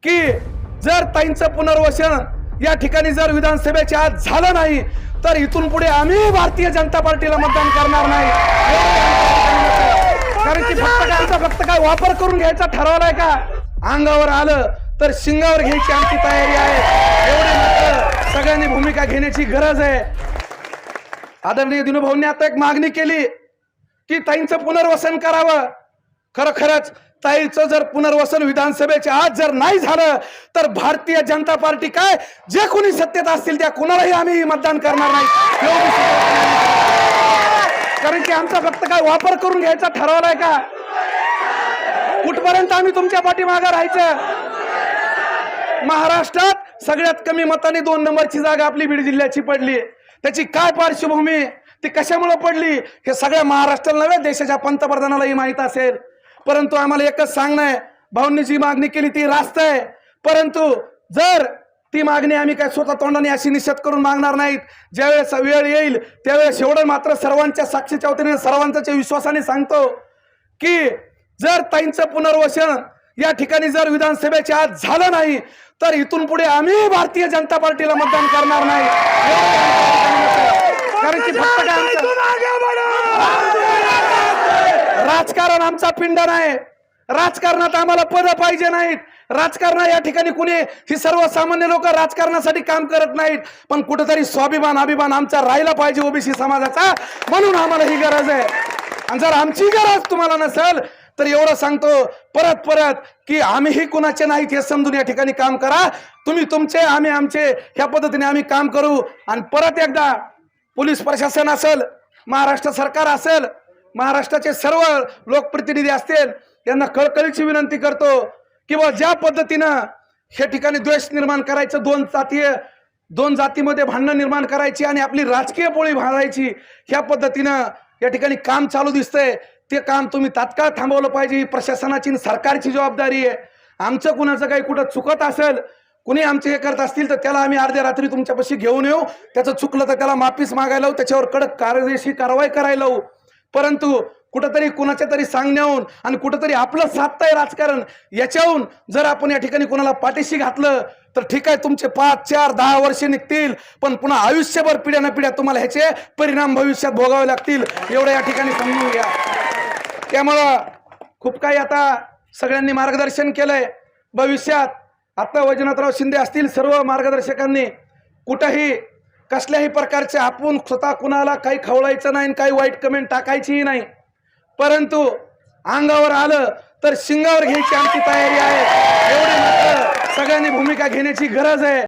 की जर ताईंचं पुनर्वसन या ठिकाणी जर विधानसभेच्या आज झालं नाही तर इथून पुढे आम्ही भारतीय जनता पार्टीला मतदान करणार नाही। कारण की फक्त काय वापर करून घ्यायचा ठरवलाय का? अंगावर आलं तर शिंगावर घ्यायची आमची तयारी आहे। एवढे मात्र सगळ्यांनी भूमिका घेण्याची गरज आहे। आदरणीय दिनूभाऊंनी आता एक मागणी केली की ताईंचं पुनर्वसन करावं। खरंच ताईचं जर पुनर्वसन विधानसभेच्या आज जर नाही झालं तर भारतीय जनता पार्टी काय जे कोणी सत्तेत असतील त्या कोणालाही आम्ही मतदान करणार नाही। कारण की आमचा फक्त काय वापर करून घ्यायचा ठरवलाय का? कुठपर्यंत आम्ही तुमच्या पाठीमागे राहायचं? महाराष्ट्रात सगळ्यात कमी मताने 2 नंबरची जागा आपली बीड जिल्ह्याची पडली। त्याची काय पार्श्वभूमी, ती कशामुळे पडली हे सगळ्या महाराष्ट्राला नव्हे देशाच्या पंतप्रधानालाही माहित असेल। परंतु आम्हाला एकच सांगणं आहे, भाऊंनी जी मागणी केली ती रास्त आहे, परंतु जर ती मागणी आम्ही काय स्वतः तोंडाने अशी निषेध करून मागणार नाहीत। ज्यावेळेस वेळ येईल त्यावेळेस एवढं मात्र सर्वांच्या साक्षीच्या वतीने सर्वांच्या विश्वासाने सांगतो की जर ताईंचं पुनर्वसन या ठिकाणी जर विधानसभेच्या आज झालं नाही तर इथून पुढे आम्ही भारतीय जनता पार्टीला मतदान करणार नाही। कारण की फक्त राजकारण आमचा पिंड नाही। राजकारणात आम्हाला पद पाहिजे नाहीत। राजकारण या ठिकाणी कुणी ही सर्वसामान्य लोक राजकारणासाठी काम करत नाहीत, पण कुठेतरी स्वाभिमान अभिमान आमचा राहिला पाहिजे ओबीसी समाजाचा, म्हणून आम्हाला ही गरज आहे। आणि जर आमची गरज तुम्हाला नसेल तर एवढं सांगतो परत की आम्हीही कुणाचे नाहीत हे समजून या ठिकाणी काम करा। तुम्ही तुमचे आम्ही आमचे ह्या पद्धतीने आम्ही काम करू। आणि परत एकदा पोलीस प्रशासन असेल, महाराष्ट्र सरकार असेल, महाराष्ट्राचे सर्व लोकप्रतिनिधी असतील यांना कळकळीची विनंती करतो की ज्या पद्धतीनं हे ठिकाणी द्वेष निर्माण करायचं, दोन जातीमध्ये भांडण निर्माण करायची आणि आपली राजकीय पोळी भांडायची, ह्या पद्धतीनं या ठिकाणी काम चालू दिसतंय, ते काम तुम्ही तात्काळ थांबवलं पाहिजे। प्रशासनाची सरकारची जबाबदारी आहे। आमचं कुणाचं काही कुठं चुकत असेल, कुणी आमचे हे करत असतील तर त्याला आम्ही अर्ध्या रात्री तुमच्यापाशी घेऊन येऊ। त्याचं चुकलं तर त्याला माफीच मागायला लावू, त्याच्यावर कडक कायदेशीर कारवाई करायला लावू। परंतु कुठंतरी कुणाच्या तरी सांगण्याहून आणि कुठंतरी आपलं साधतंय राजकारण याच्याहून जर आपण या ठिकाणी कुणाला पाठीशी घातलं तर ठीक आहे, तुमचे 5, 4, 10 वर्ष निघतील, पण पुन्हा आयुष्यभर पिढ्यानं पिढ्या तुम्हाला ह्याचे परिणाम भविष्यात भोगावे लागतील, एवढं या ठिकाणी समजून घ्या। त्यामुळं खूप काही आता सगळ्यांनी मार्गदर्शन केलंय। भविष्यात आता वैजनाथराव शिंदे असतील, सर्व मार्गदर्शकांनी कुठंही कसल्याही प्रकारचे आपण स्वतः कुणाला काही खवळायचं नाही, काही वाईट कमेंट टाकायचीही नाही, परंतु अंगावर आलं तर शिंगावर घ्यायची आमची तयारी आहे। एवढी मात्र सगळ्यांनी भूमिका घेण्याची गरज आहे।